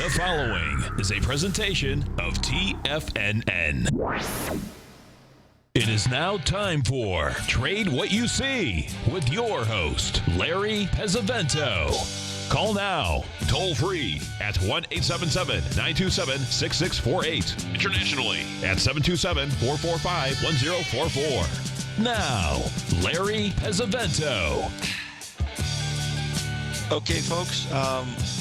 The following is a presentation of TFNN. It is now time for Trade What You See with your host, Larry Pesavento. Call now, toll free at 1-877-927-6648. Internationally at 727-445-1044. Now, Larry Pesavento. Okay, folks,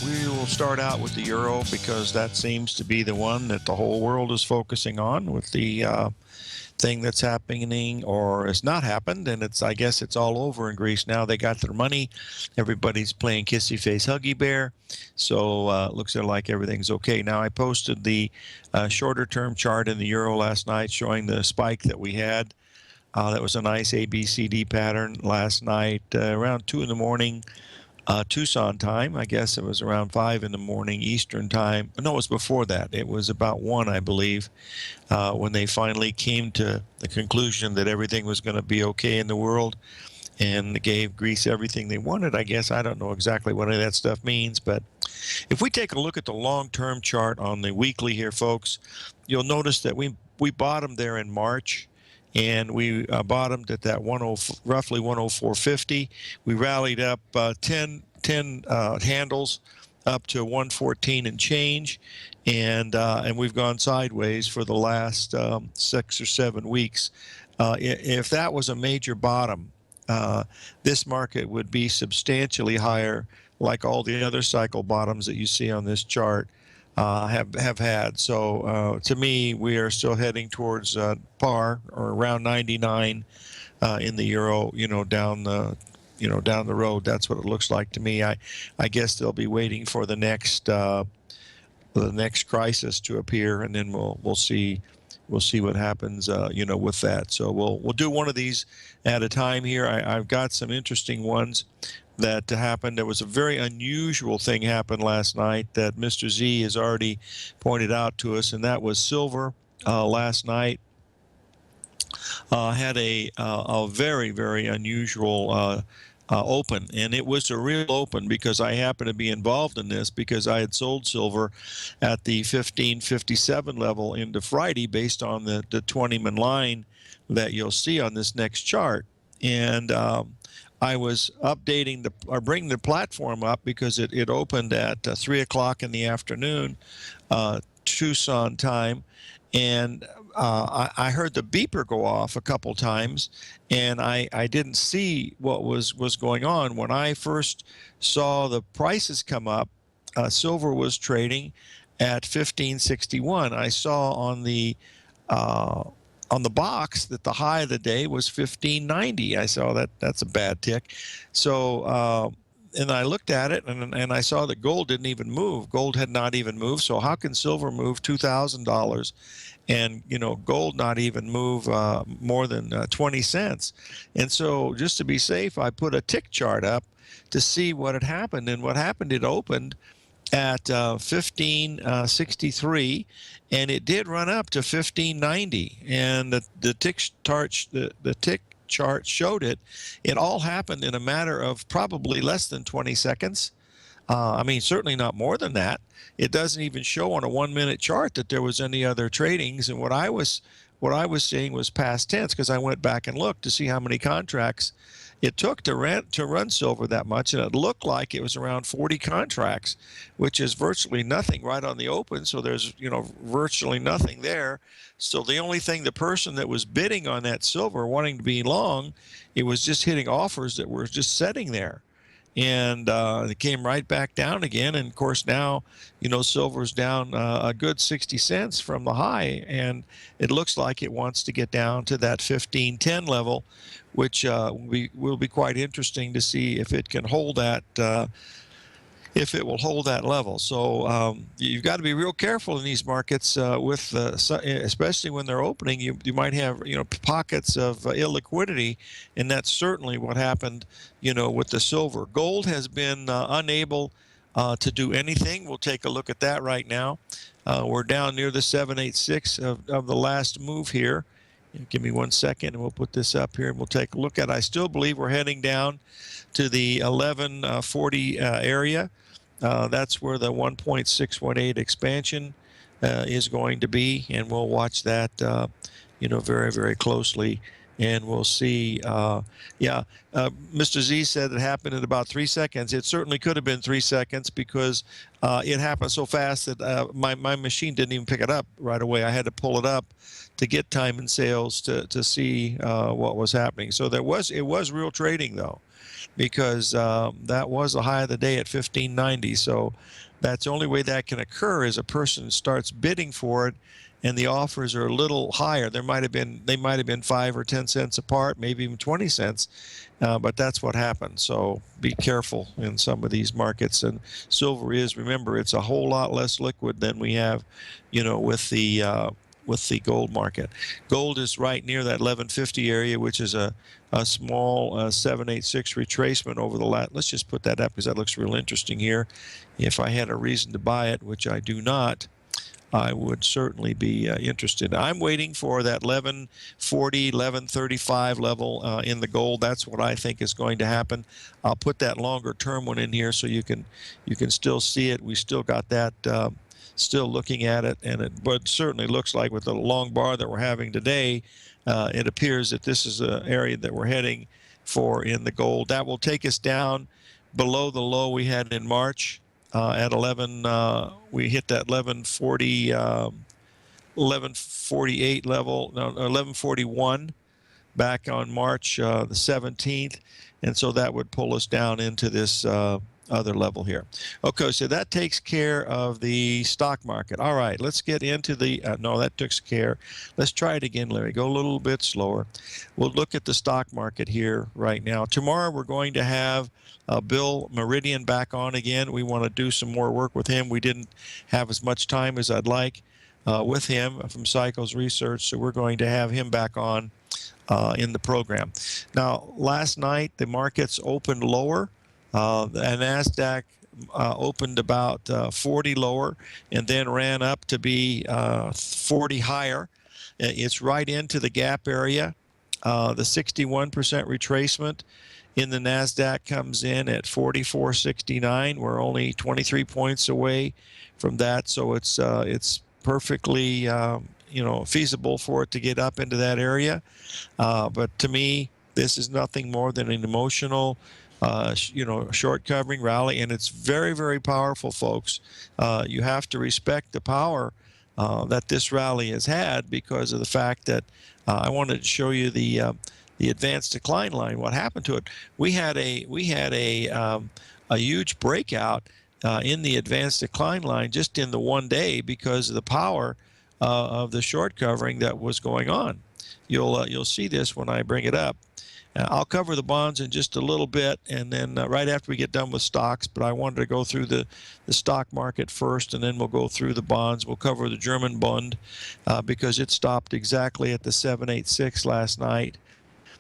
we will start out with the euro because that seems to be the one that the whole world is focusing on with the thing that's happening or has not happened. And I guess it's all over in Greece now. They got their money. Everybody's playing kissy face, huggy bear. So it looks like everything's okay. Now, I posted the shorter term chart in the euro last night showing the spike that we had. That was a nice ABCD pattern last night around 2 in the morning. Tucson time. I guess it was around 5 in the morning Eastern time. No, it was before that. It was about 1, I believe, when they finally came to the conclusion that everything was going to be okay in the world and gave Greece everything they wanted. I guess I don't know exactly what any of that stuff means, but if we take a look at the long-term chart on the weekly here, folks, you'll notice that we bottomed there in March. And we bottomed at that roughly 104.50. We rallied up 10 handles up to 114 and change, and we've gone sideways for the last 6 or 7 weeks. If that was a major bottom, this market would be substantially higher, like all the other cycle bottoms that you see on this chart. Have had. So to me, we are still heading towards par or around 99 in the euro. Down the road. That's what it looks like to me. I guess they'll be waiting for the next crisis to appear, and then we'll see. We'll see what happens, with that. So we'll do one of these at a time here. I've got some interesting ones that happened. There was a very unusual thing happened last night that Mr. Z has already pointed out to us, and that was silver last night. Had a very, very unusual open, and it was a real open because I happen to be involved in this because I had sold silver at the 1557 level into Friday based on the 20-man line that you'll see on this next chart. And I was updating bringing the platform up because it opened at 3 o'clock in the afternoon, Tucson time, and I heard the beeper go off a couple times, and I didn't see what was going on. When I first saw the prices come up, silver was trading at 1561. I saw on the box that the high of the day was 1590. I saw that's a bad tick. So and I looked at it and I saw that gold didn't even move. Gold had not even moved. So how can silver move $2,000 and gold not even move more than 20 cents? And so just to be safe, I put a tick chart up to see what had happened. And what happened, it opened at 1563, and it did run up to 1590. And the tick chart showed it. It all happened in a matter of probably less than 20 seconds. I mean, certainly not more than that. It doesn't even show on a 1-minute chart that there was any other tradings. And what I was seeing was past tense because I went back and looked to see how many contracts it took to run silver that much, and it looked like it was around 40 contracts, which is virtually nothing right on the open. So there's virtually nothing there. So the only thing, the person that was bidding on that silver wanting to be long, it was just hitting offers that were just sitting there. And it came right back down again. And of course now, silver's down a good 60 cents from the high, and it looks like it wants to get down to that 1510 level, which will be quite interesting to see if it can hold that. If it will hold that level. So you've got to be real careful in these markets especially when they're opening. You might have pockets of illiquidity, and that's certainly what happened with the silver. Gold has been unable to do anything. We'll take a look at that right now. We're down near the 786 of the last move here. Give me 1 second, and we'll put this up here, and we'll take a look at it. I still believe we're heading down to the 1140 area. That's where the 1.618 expansion is going to be, and we'll watch that, very, very closely. And we'll see. Mr. Z said it happened in about 3 seconds. It certainly could have been 3 seconds because it happened so fast that my machine didn't even pick it up right away. I had to pull it up to get time and sales to see what was happening. So it was real trading though, because that was the high of the day at 1590. So that's the only way that can occur is a person starts bidding for it, and the offers are a little higher. They might have been 5 or 10 cents apart, maybe even 20 cents, but that's what happened. So be careful in some of these markets. And silver is, remember, it's a whole lot less liquid than we have, with the gold market. Gold is right near that 1150 area, which is a small 786 retracement over the last. Let's just put that up because that looks real interesting here. If I had a reason to buy it, which I do not, I would certainly be interested. I'm waiting for that 1140, 1135 level in the gold. That's what I think is going to happen. I'll put that longer term one in here so you can still see it. We still got that. Still looking at it, but it certainly looks like with the long bar that we're having today, it appears that this is an area that we're heading for in the gold. That will take us down below the low we had in March at 11. We hit that 1140, 1148 level, no, 1141 back on March the 17th, and so that would pull us down into this other level here. Okay, so that takes care of the stock market. All right, let's get into the, no, that took care. Let's try it again, Larry. Go a little bit slower. We'll look at the stock market here right now. Tomorrow we're going to have Bill Meridian back on again. We want to do some more work with him. We didn't have as much time as I'd like with him from Cycles Research, so we're going to have him back on in the program. Now, last night the markets opened lower. The NASDAQ opened about 40 lower and then ran up to be 40 higher. It's right into the gap area. The 61% retracement in the NASDAQ comes in at 44.69. We're only 23 points away from that, so it's perfectly feasible for it to get up into that area. But to me, this is nothing more than an emotional short covering rally, and it's very, very powerful, folks. You have to respect the power that this rally has had because of the fact that I wanted to show you the advanced decline line. What happened to it? We had a huge breakout in the advanced decline line just in the one day because of the power of the short covering that was going on. You'll see this when I bring it up. I'll cover the bonds in just a little bit, and then right after we get done with stocks, but I wanted to go through the stock market first, and then we'll go through the bonds. We'll cover the German Bund because it stopped exactly at the 786 last night.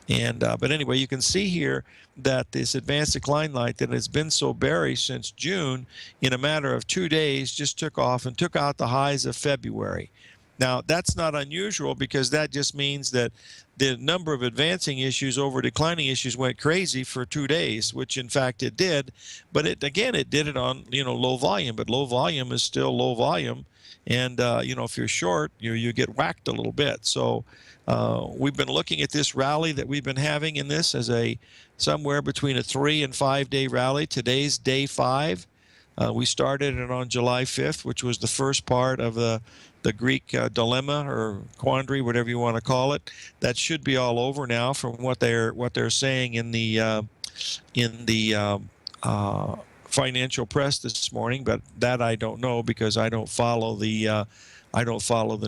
And but anyway, you can see here that this advanced decline line that has been so bearish since June, in a matter of 2 days, just took off and took out the highs of February. Now, that's not unusual because that just means that the number of advancing issues over declining issues went crazy for 2 days, which in fact it did. But it did it on low volume, but low volume is still low volume. And if you're short, you get whacked a little bit. So we've been looking at this rally that we've been having in this as somewhere between a 3 and 5 day rally. Today's day 5. We started it on July 5th, which was the first part of the Greek dilemma or quandary, whatever you want to call it. That should be all over now, from what they're saying in the financial press this morning. But that I don't know because I don't follow the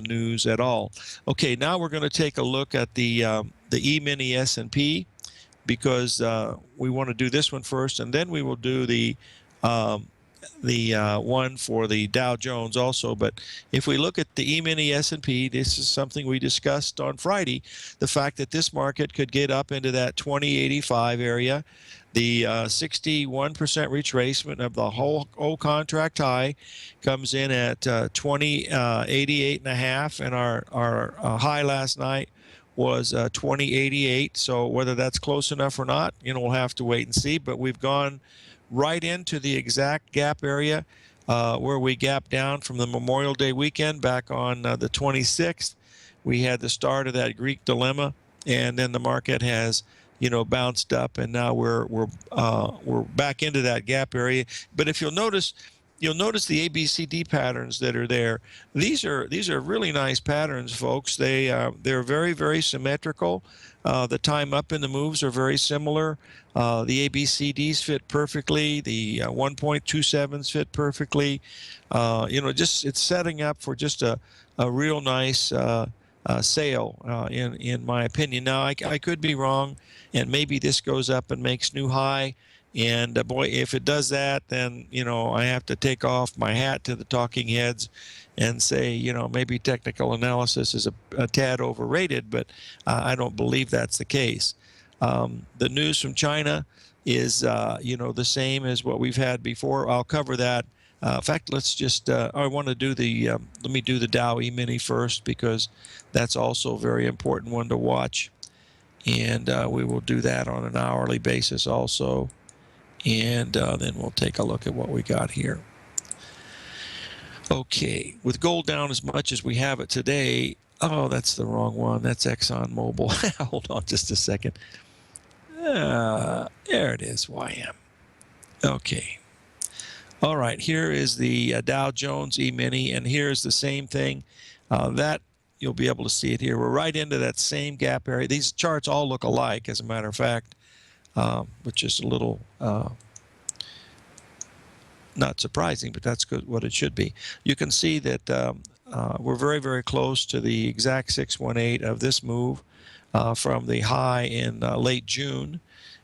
news at all. Okay, now we're going to take a look at the E-mini S&P because we want to do this one first, and then we will do the one for the Dow Jones also. But if we look at the E-mini S&P, this is something we discussed on Friday, the fact that this market could get up into that 2085 area. The 61% retracement of the whole contract high comes in at 2088.5, and our high last night was 2088. So whether that's close enough or not, we'll have to wait and see. But we've gone right into the exact gap area where we gapped down from the Memorial Day weekend back on the 26th. We had the start of that Greek dilemma, and then the market has bounced up, and now we're back into that gap area. But if you'll notice the ABCD patterns that are there. These are really nice patterns, folks. They're very, very symmetrical. The time up in the moves are very similar. The ABCDs fit perfectly. The 1.27s fit perfectly. It's setting up for just a real nice sale, in my opinion. Now, I could be wrong, and maybe this goes up and makes new high. And boy, if it does that, then, I have to take off my hat to the talking heads and say, maybe technical analysis is a tad overrated, but I don't believe that's the case. The news from China is, the same as what we've had before. I'll cover that. In fact, let's just, I want to do let me do the Dow E-mini first, because that's also a very important one to watch. And we will do that on an hourly basis also. And then we'll take a look at what we got here. Okay, with gold down as much as we have it today, oh, that's the wrong one. That's ExxonMobil. Hold on just a second. There it is, YM. Okay. All right, here is the Dow Jones E-mini, and here's the same thing. That you'll be able to see it here. We're right into that same gap area. These charts all look alike, as a matter of fact. Which is a little not surprising, but that's what it should be. You can see that we're very, very close to the exact 618 of this move from the high in late June,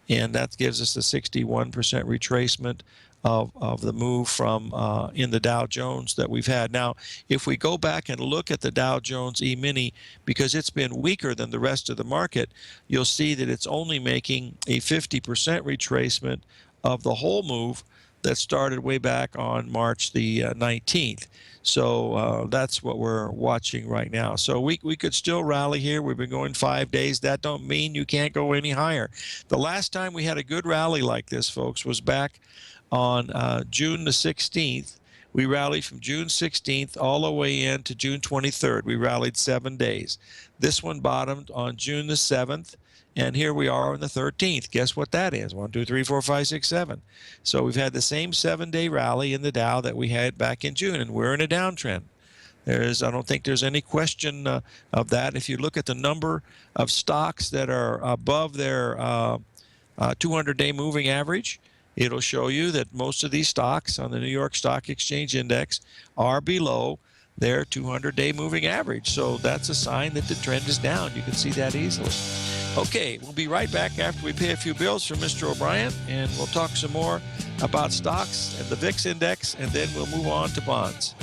and that gives us the 61% retracement of the move from in the Dow Jones that we've had. Now, if we go back and look at the Dow Jones E-mini, because it's been weaker than the rest of the market, you'll see that it's only making a 50% retracement of the whole move that started way back on March the 19th. So that's what we're watching right now. So we could still rally here. We've been going 5 days. That don't mean you can't go any higher. The last time we had a good rally like this, folks, was back on June the 16th. We rallied from June 16th all the way in to June 23rd. We rallied 7 days. This one bottomed on June the 7th, and here we are on the 13th. Guess what that is? 1, 2, 3, 4, 5, 6, 7. So we've had the same 7-day rally in the Dow that we had back in June, and we're in a downtrend. I don't think there's any question of that. If you look at the number of stocks that are above their 200-day moving average, it'll show you that most of these stocks on the New York Stock Exchange Index are below their 200-day moving average. So that's a sign that the trend is down. You can see that easily. Okay, we'll be right back after we pay a few bills from Mr. O'Brien, and we'll talk some more about stocks and the VIX index, and then we'll move on to bonds.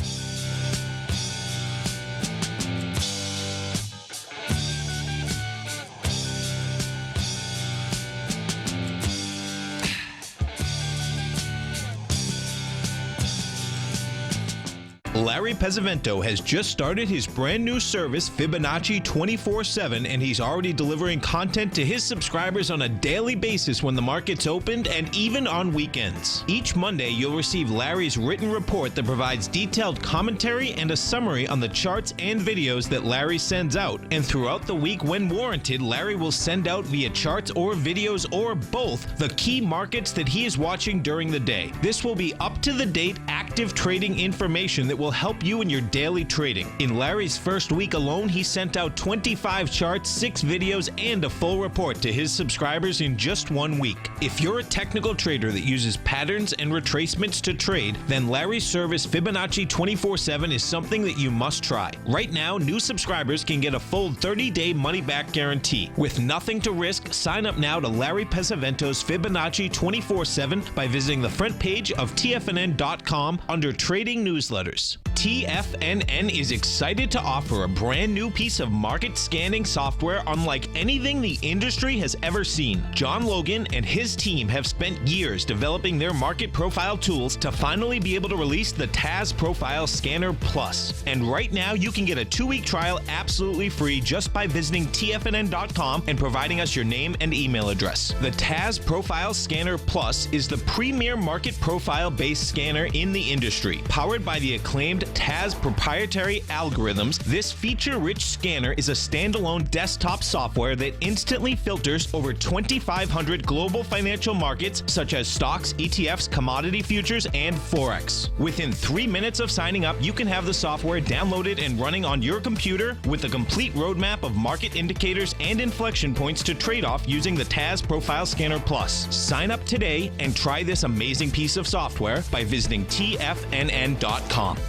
Larry Pesavento has just started his brand new service, Fibonacci 24/7, and he's already delivering content to his subscribers on a daily basis when the market's opened and even on weekends. Each Monday, you'll receive Larry's written report that provides detailed commentary and a summary on the charts and videos that Larry sends out. And throughout the week, when warranted, Larry will send out via charts or videos or both the key markets that he is watching during the day. This will be up-to-the-date, active trading information that will help you in your daily trading. In Larry's first week alone, he sent out 25 charts, 6 videos, and a full report to his subscribers in just 1 week. If you're a technical trader that uses patterns and retracements to trade, then Larry's service Fibonacci 24/7 is something that you must try. Right now, new subscribers can get a full 30-day money-back guarantee. With nothing to risk, sign up now to Larry Pesavento's Fibonacci 24/7 by visiting the front page of TFNN.com under Trading Newsletters. TFNN is excited to offer a brand new piece of market scanning software unlike anything the industry has ever seen. John Logan and his team have spent years developing their market profile tools to finally be able to release the TAS Profile Scanner Plus. And right now, you can get a 2-week trial absolutely free just by visiting TFNN.com and providing us your name and email address. The TAS Profile Scanner Plus is the premier market profile-based scanner in the industry. Powered by the acclaimed TAS proprietary algorithms, this feature-rich scanner is a standalone desktop software that instantly filters over 2,500 global financial markets such as stocks, ETFs, commodity futures, and Forex. Within 3 minutes of signing up, you can have the software downloaded and running on your computer with a complete roadmap of market indicators and inflection points to trade off using the TAS Profile Scanner Plus. Sign up today and try this amazing piece of software by visiting TFNN.com.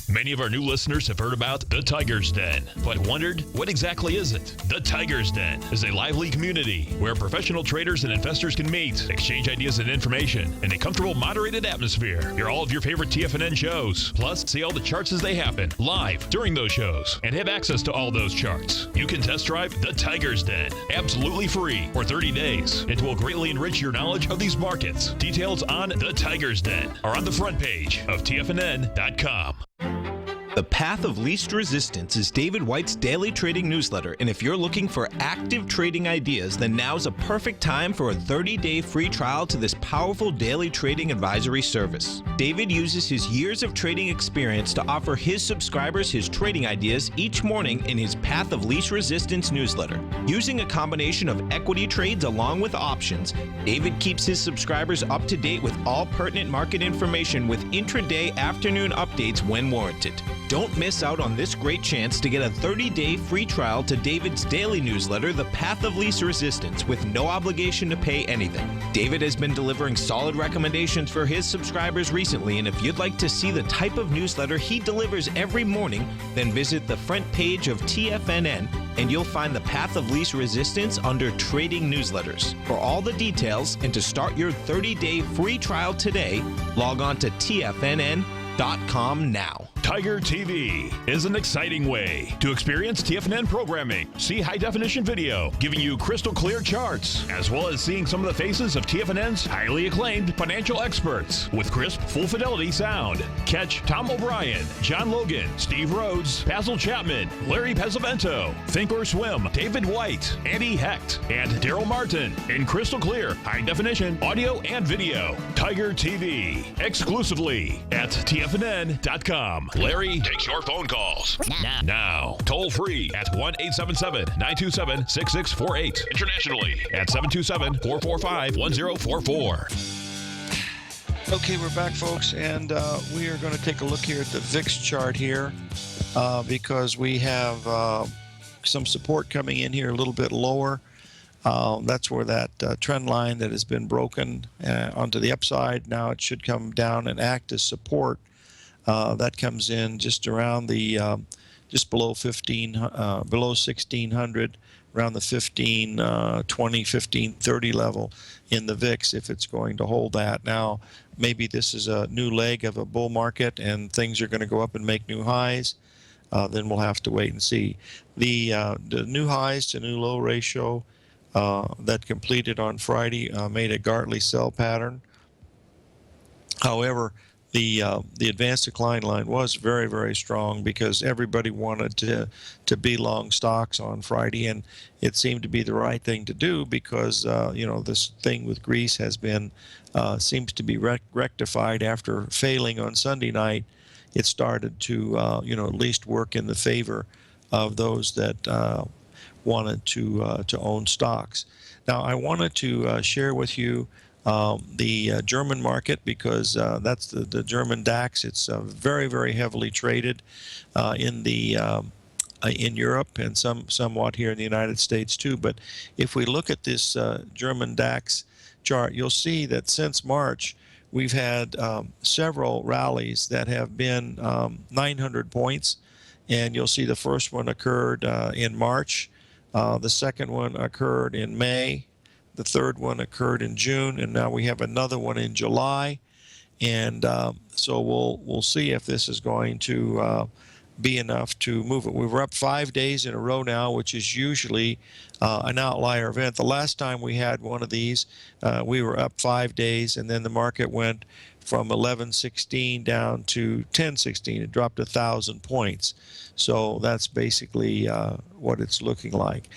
Many of our new listeners have heard about the Tiger's Den, but wondered, what exactly is it? The Tiger's Den is a lively community where professional traders and investors can meet, exchange ideas and information in a comfortable, moderated atmosphere. Hear all of your favorite TFNN shows, plus see all the charts as they happen live during those shows, and have access to all those charts. You can test drive the Tiger's Den absolutely free for 30 days. It will greatly enrich your knowledge of these markets. Details on the Tiger's Den are on the front page of TFNN.com. The Path of Least Resistance is David White's daily trading newsletter, and if you're looking for active trading ideas, then now's a perfect time for a 30-day free trial to this powerful daily trading advisory service. David uses his years of trading experience to offer his subscribers his trading ideas each morning in his Path of Least Resistance newsletter. Using a combination of equity trades along with options, David keeps his subscribers up to date with all pertinent market information with intraday afternoon updates when warranted. Don't miss out on this great chance to get a 30-day free trial to David's daily newsletter, The Path of Least Resistance, with no obligation to pay anything. David has been delivering solid recommendations for his subscribers recently, and if you'd like to see the type of newsletter he delivers every morning, then visit the front page of TFNN and you'll find The Path of Least Resistance under Trading Newsletters. For all the details and to start your 30-day free trial today, log on to TFNN.com now. Tiger TV is an exciting way to experience TFNN programming. See high-definition video, giving you crystal clear charts, as well as seeing some of the faces of TFNN's highly acclaimed financial experts with crisp, full-fidelity sound. Catch Tom O'Brien, John Logan, Steve Rhodes, Basil Chapman, Larry Pesavento, Think or Swim, David White, Andy Hecht, and Daryl Martin in crystal clear, high-definition audio and video. Tiger TV, exclusively at TFNN.com. Larry takes your phone calls now. Toll free at 1-877-927-6648. Internationally at 727-445-1044. Okay, we're back, folks, and we are going to take a look here at the VIX chart here because we have some support coming in here a little bit lower. That's where that trend line that has been broken onto the upside. Now it should come down and act as support. That comes in just around the just below 1600, around the 1520, 1530 level in the VIX, if it's going to hold that. Now, maybe this is a new leg of a bull market and things are going to go up and make new highs. Then we'll have to wait and see. The new highs to new low ratio that completed on Friday made a Gartley sell pattern. However, the advanced decline line was very, very strong because everybody wanted to be long stocks on Friday, and it seemed to be the right thing to do because you know, this thing with Greece has been seems to be rectified after failing on Sunday night. It started to you know, at least work in the favor of those that wanted to own stocks. Now, I wanted to share with you the German market because that's the German DAX. It's very, very heavily traded in Europe and somewhat here in the United States too. But if we look at this German DAX chart, you'll see that since March we've had several rallies that have been 900 points, and you'll see the first one occurred in March, the second one occurred in May, the third one occurred in June, and now we have another one in July. And So we'll see if this is going to be enough to move it. We were up 5 days in a row now, which is usually an outlier event. The last time we had one of these, we were up 5 days, and then the market went from 1116 down to 1016. It dropped 1,000 points. So that's basically what it's looking like.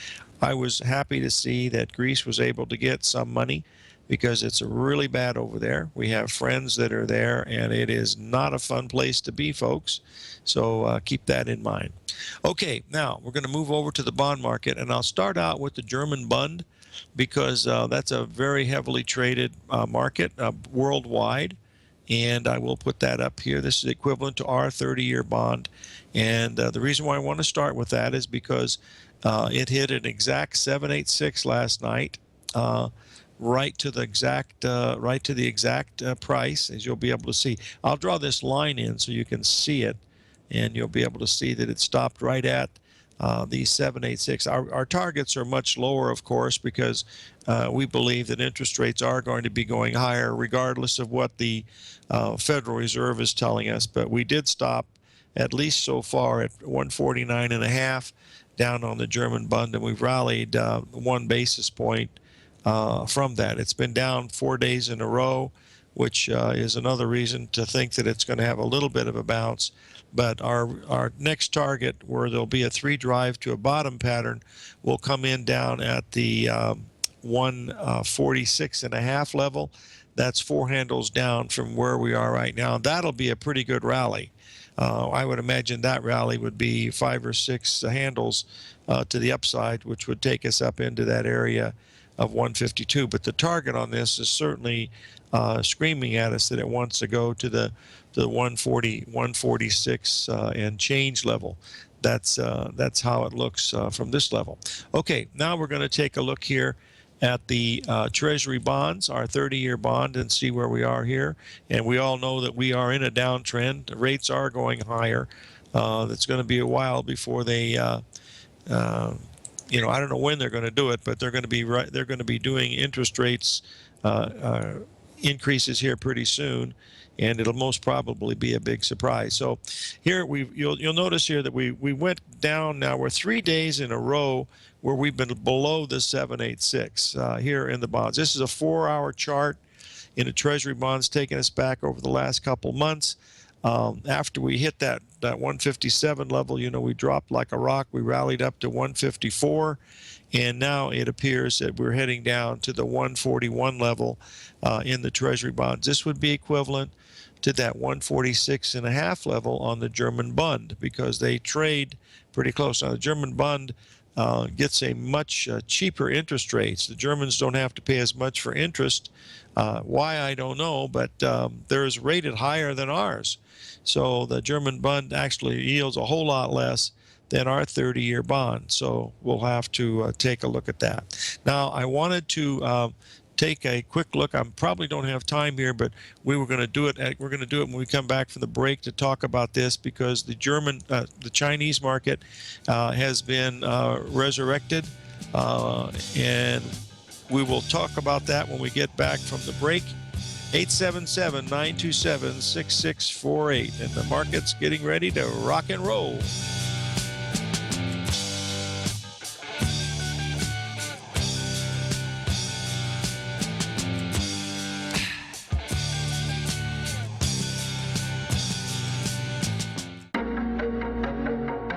I was happy to see that Greece was able to get some money, because it's really bad over there. We have friends that are there, and it is not a fun place to be, folks. So keep that in mind. Okay, now we're going to move over to the bond market, and I'll start out with the German Bund, because that's a very heavily traded market worldwide. And I will put that up here. This is equivalent to our 30-year bond. And the reason why I want to start with that is because it hit an exact 786 last night. Right to the exact price, as you'll be able to see. I'll draw this line in so you can see it, and you'll be able to see that it stopped right at the 786. Our targets are much lower, of course, because we believe that interest rates are going to be going higher regardless of what the Federal Reserve is telling us. But we did stop, at least so far, at 149.5 down on the German Bund, and we've rallied 1 basis point from that. It's been down 4 days in a row, which is another reason to think that it's going to have a little bit of a bounce. But our next target, where there'll be a 3 drive to a bottom pattern, will come in down at the 146.5 level. That's 4 handles down from where we are right now. That'll be a pretty good rally. I would imagine that rally would be 5 or 6 handles to the upside, which would take us up into that area of 152. But the target on this is certainly screaming at us that it wants to go to the 140, 146 and change level. That's how it looks from this level. Okay, now we're going to take a look here at the Treasury bonds, our 30-year bond, and see where we are here. And we all know that we are in a downtrend. The rates are going higher. It's going to be a while before they I don't know when they're going to do it, but they're going to be they're going to be doing interest rates increases here pretty soon, and it'll most probably be a big surprise. So here you'll notice here that we went down. Now we're 3 days in a row where we've been below the 786 here in the bonds. This is a 4-hour chart in the Treasury bonds, taking us back over the last couple months. After we hit that 157 level, we dropped like a rock. We rallied up to 154, and now it appears that we're heading down to the 141 level in the Treasury bonds. This would be equivalent to that 146.5 level on the German Bund, because they trade pretty close. Now the German Bund gets a much cheaper interest rates. The Germans don't have to pay as much for interest. Why, I don't know, but theirs rated higher than ours. So the German Bund actually yields a whole lot less than our 30-year bond. So we'll have to take a look at that. Now, I wanted to take a quick look. I probably don't have time here, but we were going to do it. We're going to do it when we come back from the break to talk about this, because the Chinese market has been resurrected, and we will talk about that when we get back from the break. 877-927-6648, and the market's getting ready to rock and roll.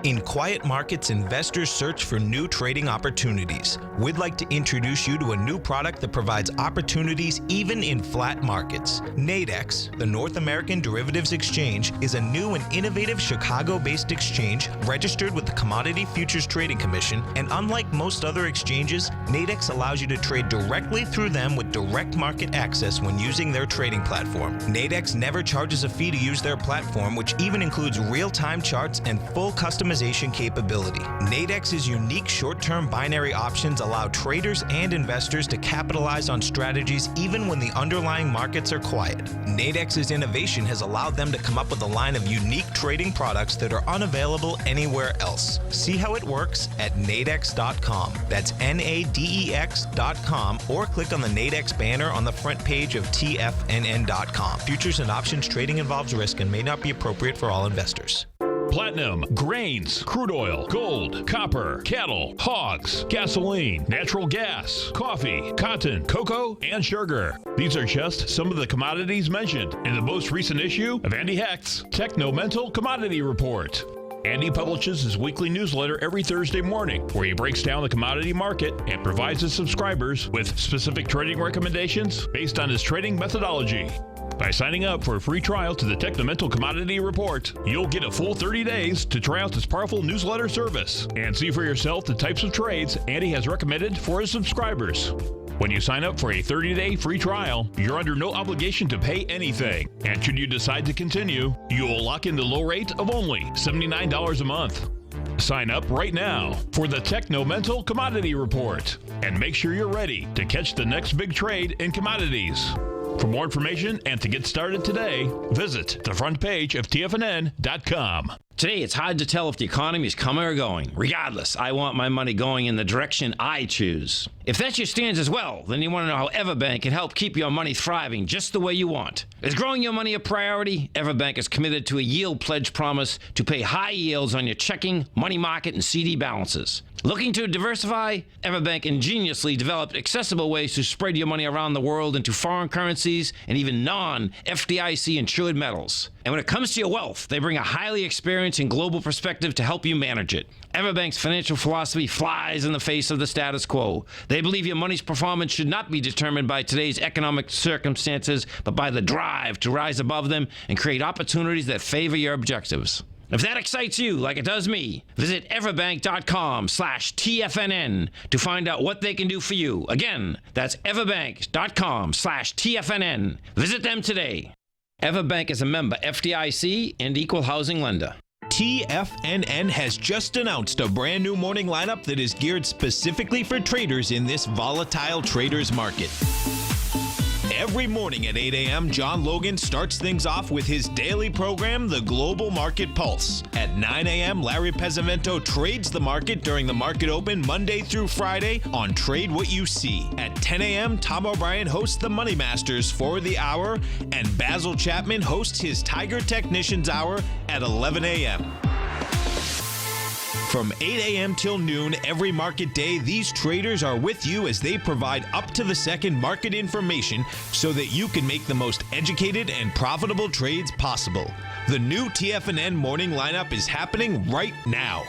In quiet markets, investors search for new trading opportunities. We'd like to introduce you to a new product that provides opportunities even in flat markets. Nadex, the North American Derivatives Exchange, is a new and innovative Chicago-based exchange registered with the Commodity Futures Trading Commission, and unlike most other exchanges, Nadex allows you to trade directly through them with direct market access when using their trading platform. Nadex never charges a fee to use their platform, which even includes real-time charts and full customization optimization capability. Nadex's unique short-term binary options allow traders and investors to capitalize on strategies even when the underlying markets are quiet. Nadex's innovation has allowed them to come up with a line of unique trading products that are unavailable anywhere else. See how it works at nadex.com. That's NADEX.com, or click on the Nadex banner on the front page of TFNN.com. Futures and options trading involves risk and may not be appropriate for all investors. Platinum, grains, crude oil, gold, copper, cattle, hogs, gasoline, natural gas, coffee, cotton, cocoa, and sugar. These are just some of the commodities mentioned in the most recent issue of Andy Hecht's Technomental Commodity Report. Andy publishes his weekly newsletter every Thursday morning, where he breaks down the commodity market and provides his subscribers with specific trading recommendations based on his trading methodology. By signing up for a free trial to the Technomental Commodity Report, you'll get a full 30 days to try out this powerful newsletter service and see for yourself the types of trades Andy has recommended for his subscribers. When you sign up for a 30-day free trial, you're under no obligation to pay anything. And should you decide to continue, you will lock in the low rate of only $79 a month. Sign up right now for the Technomental Commodity Report and make sure you're ready to catch the next big trade in commodities. For more information and to get started today, visit the front page of TFNN.com. Today, it's hard to tell if the economy is coming or going. Regardless, I want my money going in the direction I choose. If that's your stance as well, then you want to know how Everbank can help keep your money thriving just the way you want. Is growing your money a priority? Everbank is committed to a yield pledge promise to pay high yields on your checking, money market, and CD balances. Looking to diversify? Everbank ingeniously developed accessible ways to spread your money around the world into foreign currencies and even non-FDIC insured metals. And when it comes to your wealth, they bring a highly experienced and global perspective to help you manage it. Everbank's financial philosophy flies in the face of the status quo. They believe your money's performance should not be determined by today's economic circumstances, but by the drive to rise above them and create opportunities that favor your objectives. If that excites you like it does me, visit everbank.com/TFNN to find out what they can do for you. Again, that's everbank.com/TFNN. Visit them today. Everbank is a member FDIC and equal housing lender. TFNN has just announced a brand new morning lineup that is geared specifically for traders in this volatile traders market. Every morning at 8 a.m., John Logan starts things off with his daily program, The Global Market Pulse. At 9 a.m., Larry Pesavento trades the market during the market open Monday through Friday on Trade What You See. At 10 a.m., Tom O'Brien hosts the Money Masters for the hour, and Basil Chapman hosts his Tiger Technicians Hour at 11 a.m. From 8 a.m. till noon every market day, these traders are with you as they provide up-to-the-second market information so that you can make the most educated and profitable trades possible. The new TFNN morning lineup is happening right now.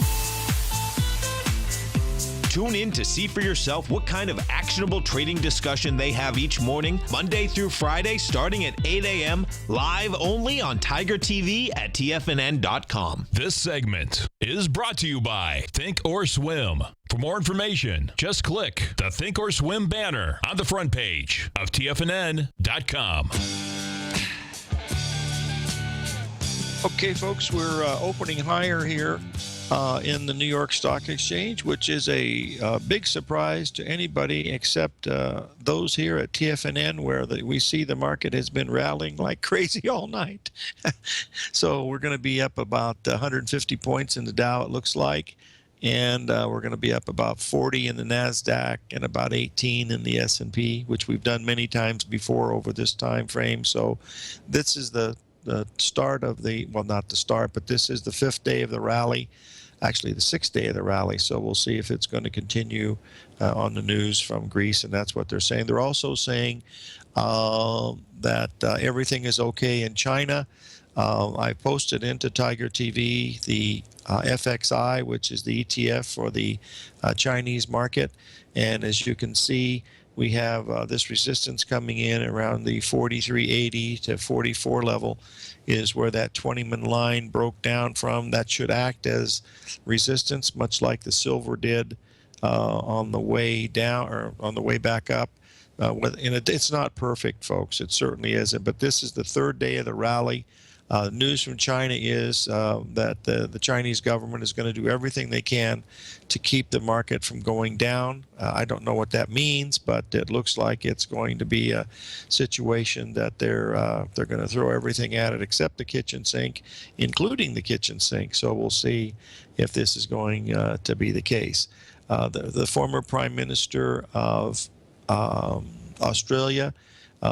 Tune in to see for yourself what kind of actionable trading discussion they have each morning, Monday through Friday, starting at 8 a.m., live only on Tiger TV at TFNN.com. This segment is brought to you by Think or Swim. For more information, just click the Think or Swim banner on the front page of TFNN.com. Okay, folks, we're opening higher here in the New York Stock Exchange, which is a big surprise to anybody except those here at TFNN, where we see the market has been rallying like crazy all night. So we're going to be up about 150 points in the Dow, it looks like, and we're going to be up about 40 in the NASDAQ and about 18 in the S&P, which we've done many times before over this time frame. So this is the start of the, well, not the start, but this is the 5th day of the rally, actually the 6th day of the rally. So we'll see if it's going to continue on the news from Greece, and that's what they're saying. They're also saying that everything is okay in China. I posted into Tiger TV the FXI, which is the ETF for the Chinese market, and as you can see, we have this resistance coming in around the 43.80 to 44 level is where that 20-minute line broke down from. That should act as resistance, much like the silver did on the way down or on the way back up. It's not perfect, folks. It certainly isn't. But this is the 3rd day of the rally. News from China is that the Chinese government is going to do everything they can to keep the market from going down. I don't know what that means, but it looks like it's going to be a situation that they're going to throw everything at it except the kitchen sink, including the kitchen sink. So we'll see if this is going to be the case. The former Prime Minister of Australia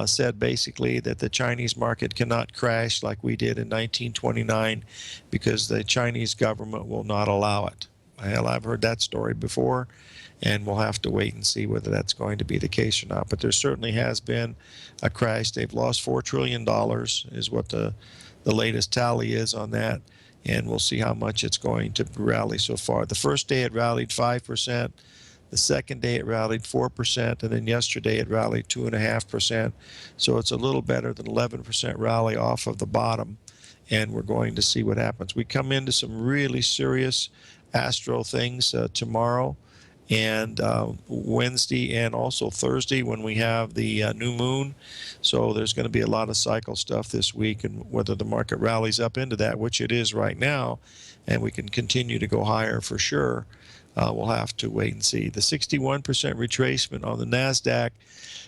said basically that the Chinese market cannot crash like we did in 1929 because the Chinese government will not allow it. Well, I've heard that story before, and we'll have to wait and see whether that's going to be the case or not. But there certainly has been a crash. They've lost $4 trillion is what the latest tally is on that, and we'll see how much it's going to rally so far. The first day it rallied 5%. The second day it rallied 4%, and then yesterday it rallied 2.5%. So it's a little better than 11% rally off of the bottom, and we're going to see what happens. We come into some really serious astro things tomorrow and Wednesday and also Thursday when we have the new moon. So there's going to be a lot of cycle stuff this week, and whether the market rallies up into that, which it is right now, and we can continue to go higher for sure. We'll have to wait and see. The 61% retracement on the NASDAQ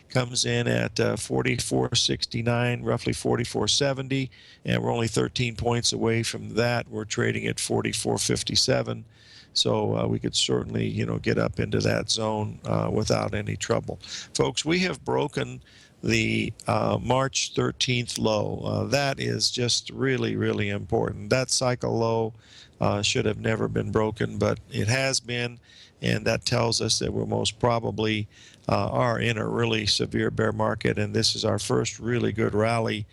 comes in at 44.69, roughly 44.70, and we're only 13 points away from that. We're trading at 44.57, so we could certainly, get up into that zone without any trouble. Folks, we have broken the March 13th low. That is just really, really important. That cycle low should have never been broken, but it has been, and that tells us that we're most probably are in a really severe bear market, and this is our first really good rally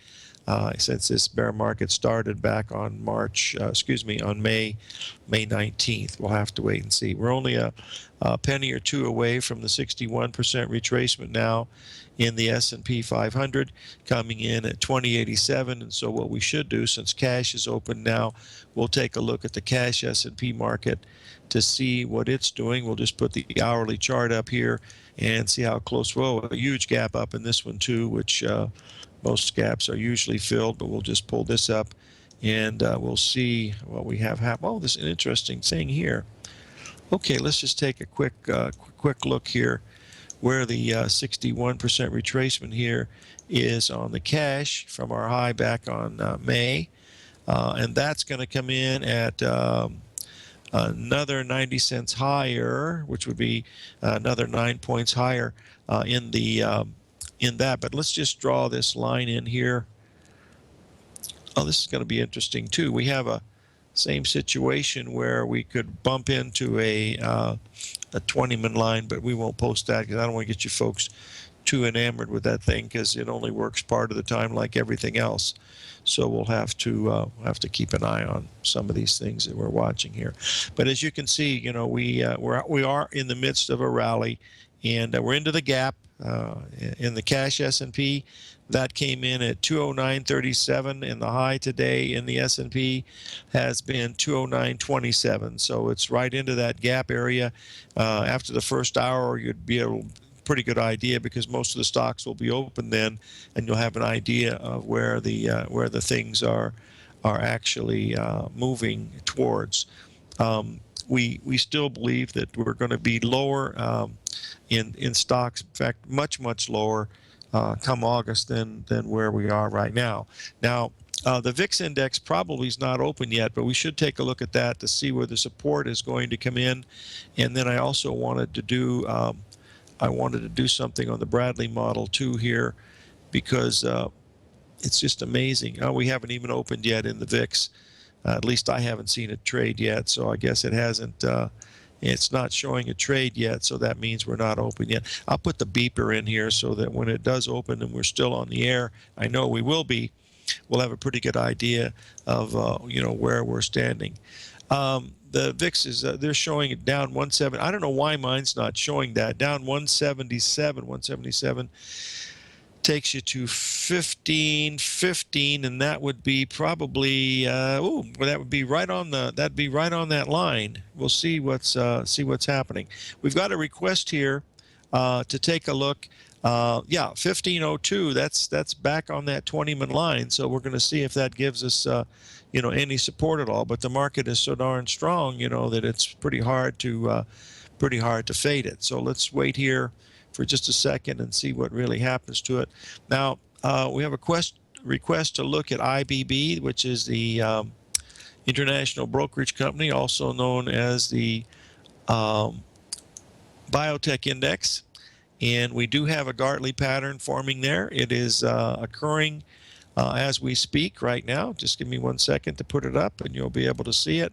since this bear market started back on on May 19th. We'll have to wait and see. We're only a penny or two away from the 61% retracement now in the S&P 500, coming in at 2087. And so what we should do, since cash is open now, we'll take a look at the cash S&P market to see what it's doing. We'll just put the hourly chart up here and see how close. Whoa, a huge gap up in this one too, which most gaps are usually filled, but we'll just pull this up and we'll see what we have happen. Oh, this is an interesting thing here. Okay, let's just take a quick look here where the 61% retracement here is on the cash from our high back on May. And that's going to come in at another 90 cents higher, which would be another 9 points higher in that. But let's just draw this line in here. Oh, this is going to be interesting too. We have a same situation where we could bump into a 20-man line, but we won't post that because I don't want to get you folks too enamored with that thing because it only works part of the time like everything else. So we'll have to keep an eye on some of these things that we're watching here. But as you can see, we are in the midst of a rally, and we're into the gap in the cash S&P. That came in at 209.37, and the high today in the S&P has been 209.27. So it's right into that gap area. After the first hour, you'd be able pretty good idea because most of the stocks will be open then, and you'll have an idea of where the things are actually moving towards. We still believe that we're going to be lower in stocks. In fact, much lower come August than where we are right now. Now, the VIX index probably is not open yet, but we should take a look at that to see where the support is going to come in. And then I also wanted to do something on the Bradley model too here, because it's just amazing. We haven't even opened yet in the VIX. At least I haven't seen it trade yet, so I guess it hasn't. It's not showing a trade yet, so that means we're not open yet. I'll put the beeper in here so that when it does open and we're still on the air, I know we will be, we'll have a pretty good idea of where we're standing. The VIX is they're showing it down 170. I don't know why mine's not showing that. Down 177. 177 takes you to 15.15, and that would be probably that would be right on that line. We'll see what's happening. We've got a request here to take a look Yeah, 1502. That's back on that 20-minute line. So we're going to see if that gives us, any support at all. But the market is so darn strong, that it's pretty hard to fade it. So let's wait here for just a second and see what really happens to it. Now we have a request to look at IBB, which is the International Brokerage Company, also known as the Biotech Index. And we do have a Gartley pattern forming there. It is occurring as we speak right now. Just give me 1 second to put it up and you'll be able to see it.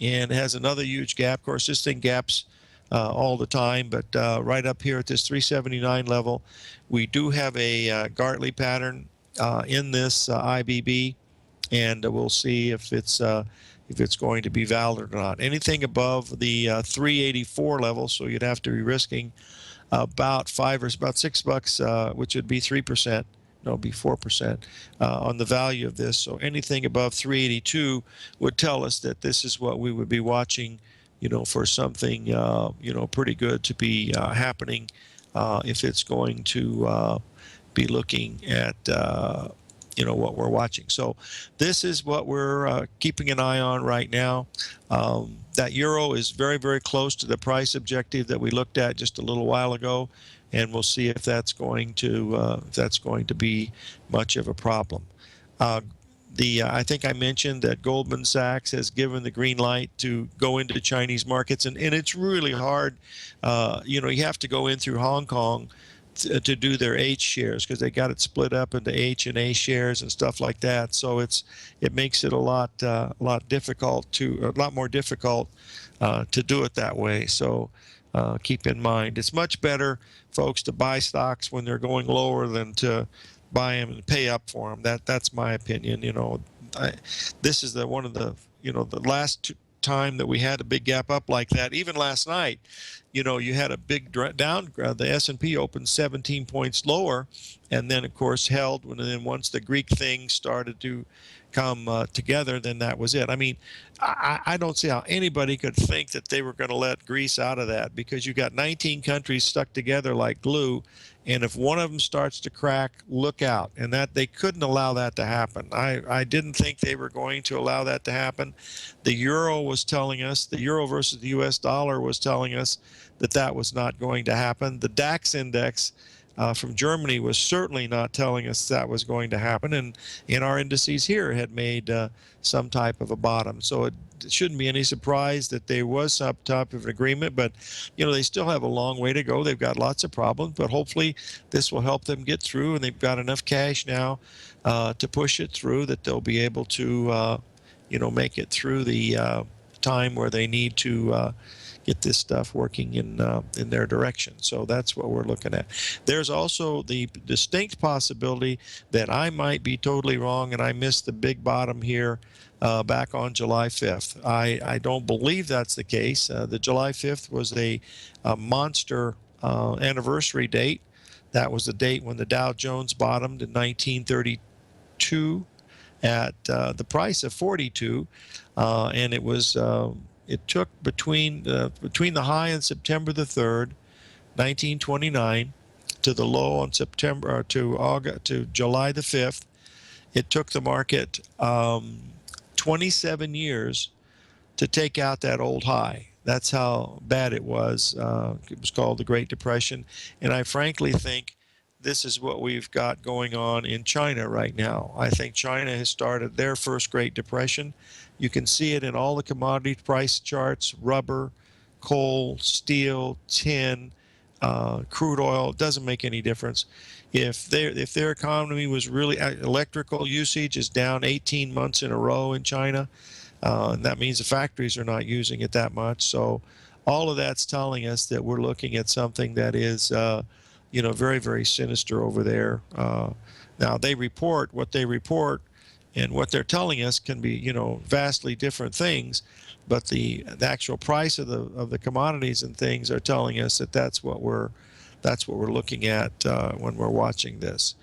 And it has another huge gap. Of course, this thing gaps all the time, but right up here at this 379 level, we do have a Gartley pattern in this IBB, and we'll see if it's going to be valid or not. Anything above the 384 level, so you'd have to be risking about $6, which would be 3%. No, be 4% on the value of this. So anything above 382 would tell us that this is what we would be watching, for something, pretty good to be happening if it's going to be looking at, what we're watching. So this is what we're keeping an eye on right now. That euro is very, very close to the price objective that we looked at just a little while ago, and we'll see if that's going to be much of a problem. I think I mentioned that Goldman Sachs has given the green light to go into Chinese markets, and it's really hard. You have to go in through Hong Kong to do their H shares because they got it split up into H and A shares and stuff like that. So it makes it a lot more difficult to do it that way. So keep in mind, it's much better, folks, to buy stocks when they're going lower than to buy them and pay up for them. That's my opinion. This is one of the the last time that we had a big gap up like that. Even last night, you had a big down. The S&P opened 17 points lower, and then of course held. And then once the Greek thing started to come together, then that was it. I mean, I don't see how anybody could think that they were going to let Greece out of that, because you got 19 countries stuck together like glue, and if one of them starts to crack, look out. And that they couldn't allow that to happen. I didn't think they were going to allow that to happen. The euro was telling us, the euro versus the U.S. dollar was telling us that was not going to happen. The DAX index from Germany was certainly not telling us that was going to happen, and our indices here had made some type of a bottom. So it shouldn't be any surprise that there was some type of an agreement, but they still have a long way to go. They've got lots of problems, but hopefully this will help them get through, and they've got enough cash now to push it through that they'll be able to make it through the time where they need to get this stuff working in their direction. So that's what we're looking at. There's also the distinct possibility that I might be totally wrong and I missed the big bottom here back on July 5th. I don't believe that's the case. The July 5th was a monster anniversary date. That was the date when the Dow Jones bottomed in 1932 at the price of 42, and it was it took between the high on September the 3rd, 1929, to the low on September to July the 5th. It took the market 27 years to take out that old high. That's how bad it was. It was called the Great Depression, and I frankly think this is what we've got going on in China right now. I think China has started their first Great Depression. You can see it in all the commodity price charts: rubber, coal, steel, tin, crude oil. It doesn't make any difference. If their economy was really, electrical usage is down 18 months in a row in China, and that means the factories are not using it that much. So all of that's telling us that we're looking at something that is very, very sinister over there. Now they report what they report, and what they're telling us can be, vastly different things, but the actual price of the commodities and things are telling us that that's what we're looking at when we're watching this.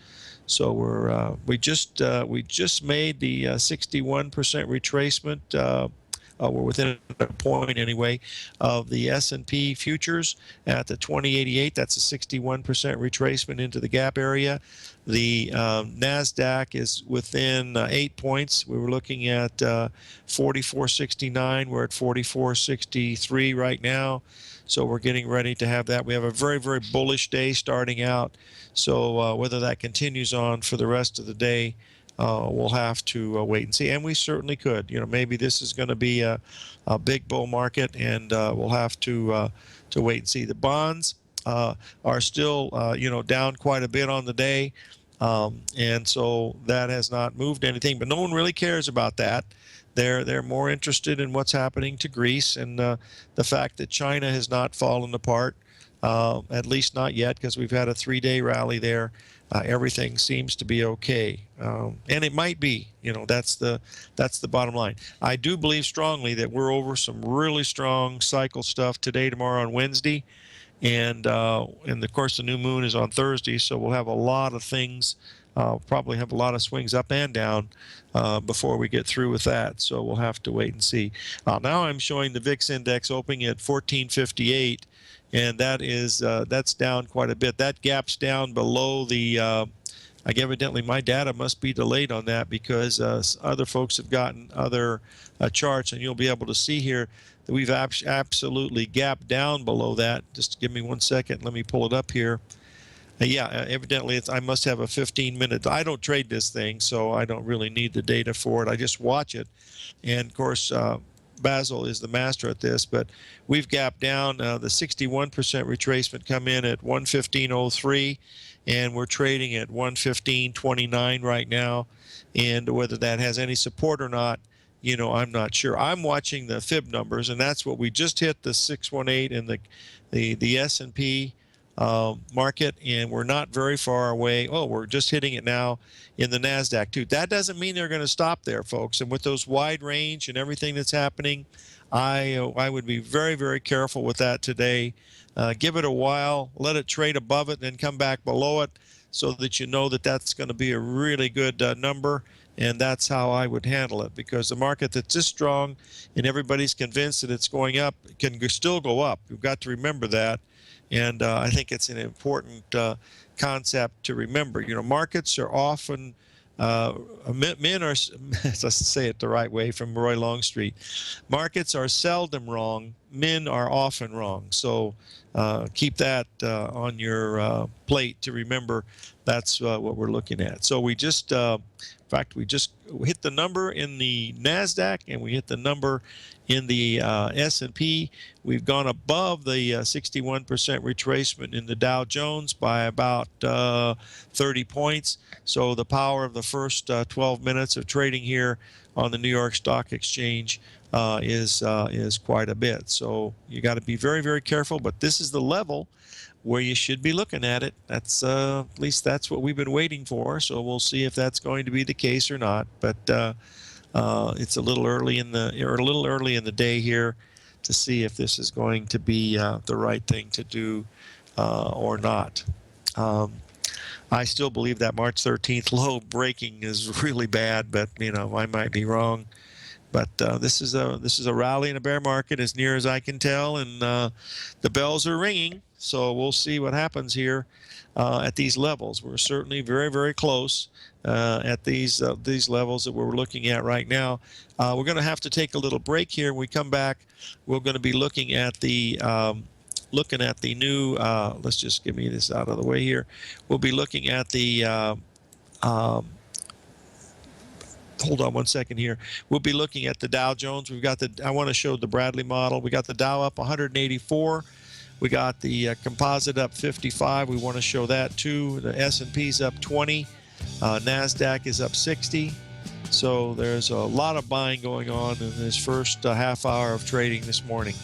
So we just made the 61% retracement we're within a point anyway of the S&P futures at the 2088. That's a 61% retracement into the gap area. The NASDAQ is within 8 points. We were looking at 44.69. We're at 44.63 right now. So we're getting ready to have that. We have a very, very bullish day starting out. So whether that continues on for the rest of the day, we'll have to wait and see. And we certainly could. Maybe this is going to be a big bull market, and we'll have to wait and see. The bonds are still, down quite a bit on the day. And so that has not moved anything, but no one really cares about that. They're more interested in what's happening to Greece and the fact that China has not fallen apart, at least not yet, because we've had a 3-day rally there. Everything seems to be okay, and it might be. That's the bottom line. I do believe strongly that we're over some really strong cycle stuff today, tomorrow, and Wednesday. And of course, the new moon is on Thursday, so we'll have a lot of things, probably have a lot of swings up and down before we get through with that. So we'll have to wait and see. Now I'm showing the VIX index opening at 1458, and that's down quite a bit. That gap's down below the. Evidently, my data must be delayed on that because other folks have gotten other charts, and you'll be able to see here. We've absolutely gapped down below that. Just give me 1 second. Let me pull it up here. Evidently, I must have a 15-minute. I don't trade this thing, so I don't really need the data for it. I just watch it. And, of course, Basil is the master at this. But we've gapped down. The 61% retracement come in at 115.03, and we're trading at 115.29 right now. And whether that has any support or not, I'm not sure. I'm watching the fib numbers, and that's what we just hit, the 618 in the S&P market, and we're not very far away. Oh, we're just hitting it now in the NASDAQ too. That doesn't mean they're going to stop there, folks. And with those wide range and everything that's happening, I would be very, very careful with that today. Give it a while, let it trade above it, and then come back below it so that you know that that's going to be a really good number. And that's how I would handle it, because the market that's this strong and everybody's convinced that it's going up can still go up. You've got to remember that. And I think it's an important concept to remember. Markets are often, men are, let's say it the right way from Roy Longstreet, markets are seldom wrong, men are often wrong. So keep that on your plate to remember that's what we're looking at. So we just, in fact, we just hit the number in the NASDAQ and we hit the number in the S&P. We've gone above the 61% retracement in the Dow Jones by about 30 points. So the power of the first 12 minutes of trading here on the New York Stock Exchange is quite a bit. So you got to be very, very careful. But this is the level where you should be looking at it. That's at least that's what we've been waiting for. So we'll see if that's going to be the case or not. But it's a little early in the day here to see if this is going to be the right thing to do or not. I still believe that March 13th low breaking is really bad, but I might be wrong. But this is a rally in a bear market as near as I can tell, and the bells are ringing. So we'll see what happens here at these levels. We're certainly very, very close at these levels that we're looking at right now. We're going to have to take a little break here. When we come back, we're going to be looking at the new. Let's just get me this out of the way here. We'll be looking at the. Hold on 1 second here. We'll be looking at the Dow Jones. We've got I want to show the Bradley model. We got the Dow up 184. We got the composite up 55. We want to show that too. The S&P's up 20. NASDAQ is up 60. So there's a lot of buying going on in this first half hour of trading this morning.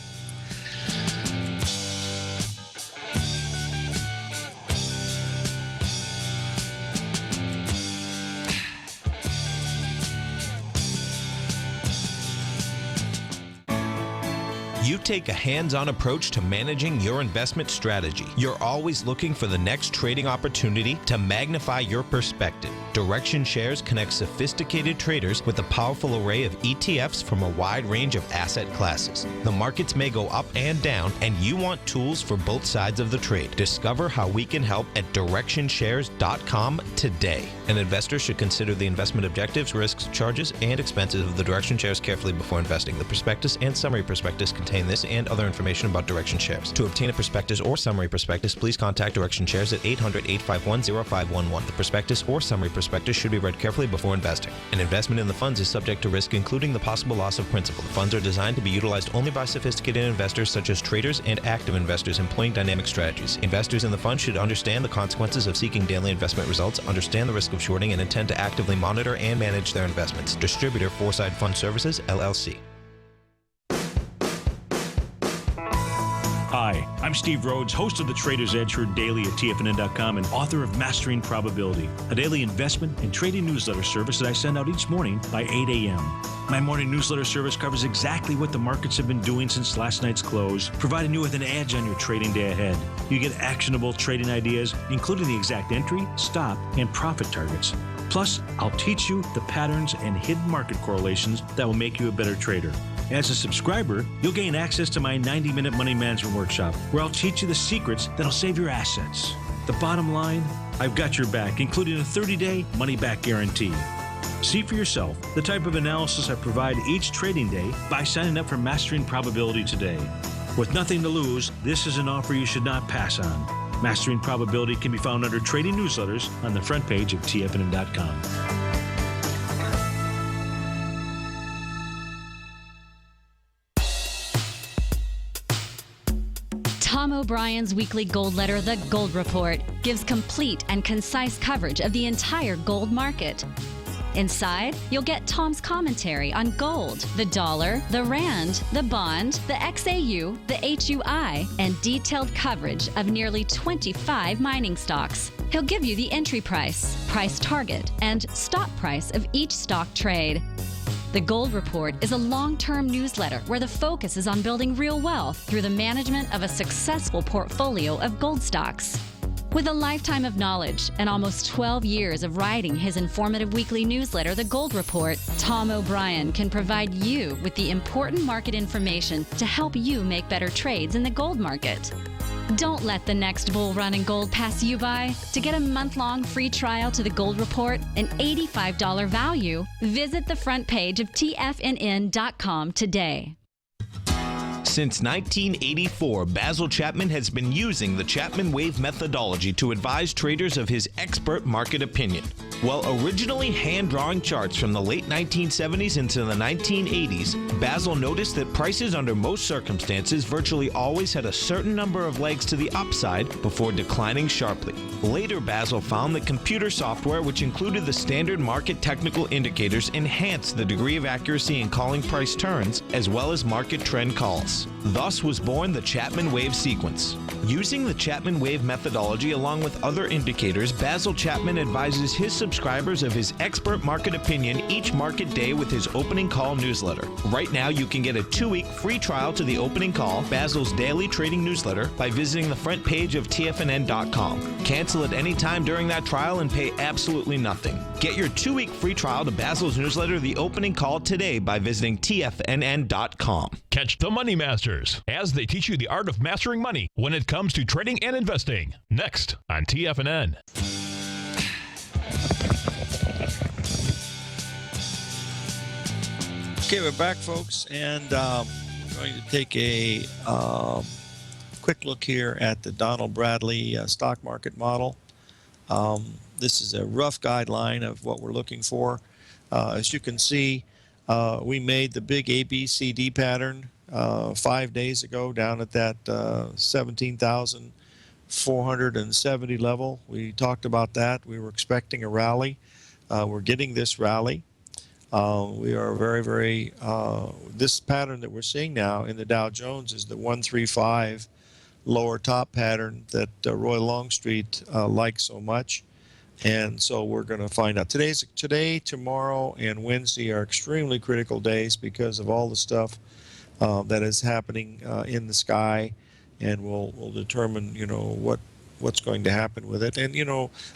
You take a hands-on approach to managing your investment strategy. You're always looking for the next trading opportunity to magnify your perspective. Direction Shares connects sophisticated traders with a powerful array of ETFs from a wide range of asset classes. The markets may go up and down, and you want tools for both sides of the trade. Discover how we can help at DirectionShares.com today. An investor should consider the investment objectives, risks, charges, and expenses of the Direction Shares carefully before investing. The prospectus and summary prospectus contain this and other information about Direction Shares. To obtain a prospectus or summary prospectus, please contact Direction Shares at 800-851-0511. The prospectus or summary prospectus should be read carefully before investing. An investment in the funds is subject to risk, including the possible loss of principal. The funds are designed to be utilized only by sophisticated investors such as traders and active investors employing dynamic strategies. Investors in the fund should understand the consequences of seeking daily investment results, understand the risk of shorting, and intend to actively monitor and manage their investments. Distributor, Foreside Fund Services, LLC. Hi, I'm Steve Rhodes, host of the Trader's Edge heard daily at TFNN.com and author of Mastering Probability, a daily investment and trading newsletter service that I send out each morning by 8 a.m. My morning newsletter service covers exactly what the markets have been doing since last night's close, providing you with an edge on your trading day ahead. You get actionable trading ideas, including the exact entry, stop, and profit targets. Plus, I'll teach you the patterns and hidden market correlations that will make you a better trader. As a subscriber, you'll gain access to my 90-minute money management workshop, where I'll teach you the secrets that'll save your assets. The bottom line, I've got your back, including a 30-day money-back guarantee. See for yourself the type of analysis I provide each trading day by signing up for Mastering Probability today. With nothing to lose, this is an offer you should not pass on. Mastering Probability can be found under Trading Newsletters on the front page of TFNN.com. Tom O'Brien's weekly gold letter, The Gold Report, gives complete and concise coverage of the entire gold market. Inside, you'll get Tom's commentary on gold, the dollar, the rand, the bond, the XAU, the HUI, and detailed coverage of nearly 25 mining stocks. He'll give you the entry price, price target, and stop price of each stock trade. The Gold Report is a long-term newsletter where the focus is on building real wealth through the management of a successful portfolio of gold stocks. With a lifetime of knowledge and almost 12 years of writing his informative weekly newsletter, The Gold Report, Tom O'Brien can provide you with the important market information to help you make better trades in the gold market. Don't let the next bull run in gold pass you by. To get a month-long free trial to The Gold Report, an $85 value, visit the front page of TFNN.com today. Since 1984, Basil Chapman has been using the Chapman Wave methodology to advise traders of his expert market opinion. While originally hand-drawing charts from the late 1970s into the 1980s, Basil noticed that prices under most circumstances virtually always had a certain number of legs to the upside before declining sharply. Later, Basil found that computer software, which included the standard market technical indicators, enhanced the degree of accuracy in calling price turns, as well as market trend calls. Thus was born the Chapman Wave sequence. Using the Chapman Wave methodology along with other indicators, Basil Chapman advises his subscribers of his expert market opinion each market day with his opening call newsletter. Right now, you can get a 2-week free trial to the opening call, Basil's daily trading newsletter, by visiting the front page of TFNN.com. Cancel at any time during that trial and pay absolutely nothing. Get your 2-week free trial to Basil's newsletter, The Opening Call, today by visiting TFNN.com. Catch the Money Masters as they teach you the art of mastering money when it comes to trading and investing. Next on TFNN. Okay, we're back, folks, and we're going to take a quick look here at the Donald Bradley stock market model. This is a rough guideline of what we're looking for. As you can see, we made the big ABCD pattern 5 days ago down at that 17,470 level. We talked about that. We were expecting a rally. We're getting this rally. We are very, this pattern that we're seeing now in the Dow Jones is the 135 lower top pattern that Roy Longstreet likes so much. And so we're going to find out. Today, tomorrow, and Wednesday are extremely critical days because of all the stuff that is happening in the sky, and we'll determine, you know, what's going to happen with it. And,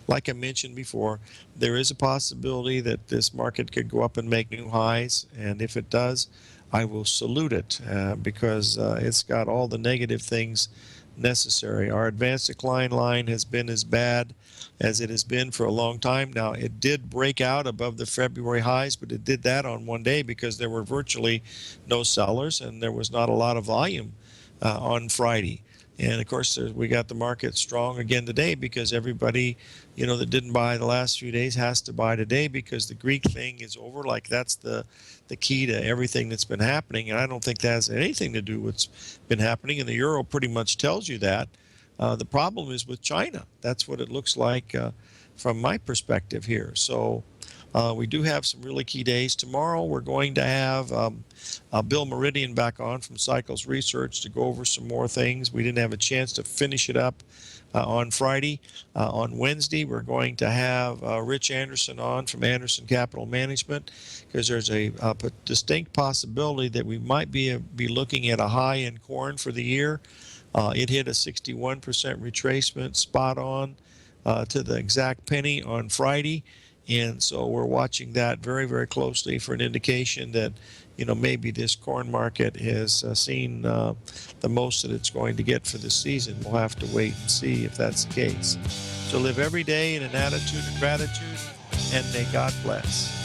like I mentioned before, there is a possibility that this market could go up and make new highs. And if it does, I will salute it because it's got all the negative things necessary. Our advanced decline line has been as bad as it has been for a long time now. It did break out above the February highs, but it did that on one day because there were virtually no sellers and there was not a lot of volume on Friday. And of course, we got the market strong again today because everybody, that didn't buy the last few days has to buy today because the Greek thing is over. Like that's the key to everything that's been happening. And I don't think that has anything to do with what's been happening. And the euro pretty much tells you that. The problem is with China. That's what it looks like from my perspective here. So we do have some really key days. Tomorrow we're going to have Bill Meridian back on from Cycles Research to go over some more things. We didn't have a chance to finish it up on Friday. On Wednesday we're going to have Rich Anderson on from Anderson Capital Management because there's a distinct possibility that we might be looking at a high in corn for the year. It hit a 61% retracement spot on to the exact penny on Friday. And so we're watching that very, very closely for an indication that, maybe this corn market has seen the most that it's going to get for the season. We'll have to wait and see if that's the case. So live every day in an attitude of gratitude, and may God bless.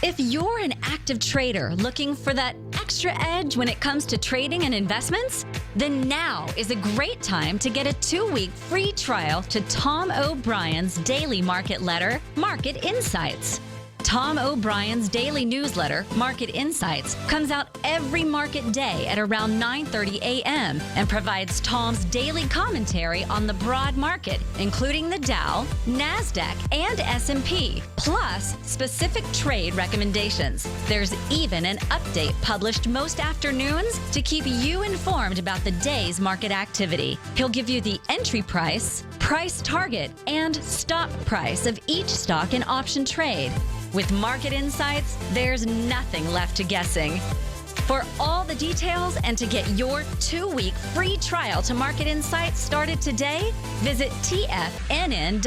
If you're an active trader looking for that extra edge when it comes to trading and investments, then now is a great time to get a 2-week free trial to Tom O'Brien's daily market letter, Market Insights. Tom O'Brien's daily newsletter, Market Insights, comes out every market day at around 9:30 a.m. and provides Tom's daily commentary on the broad market, including the Dow, NASDAQ, and S&P, plus specific trade recommendations. There's even an update published most afternoons to keep you informed about the day's market activity. He'll give you the entry price, price target, and stop price of each stock in option trade. With Market Insights, there's nothing left to guessing. For all the details and to get your 2-week free trial to Market Insights started today, visit TFNN.com.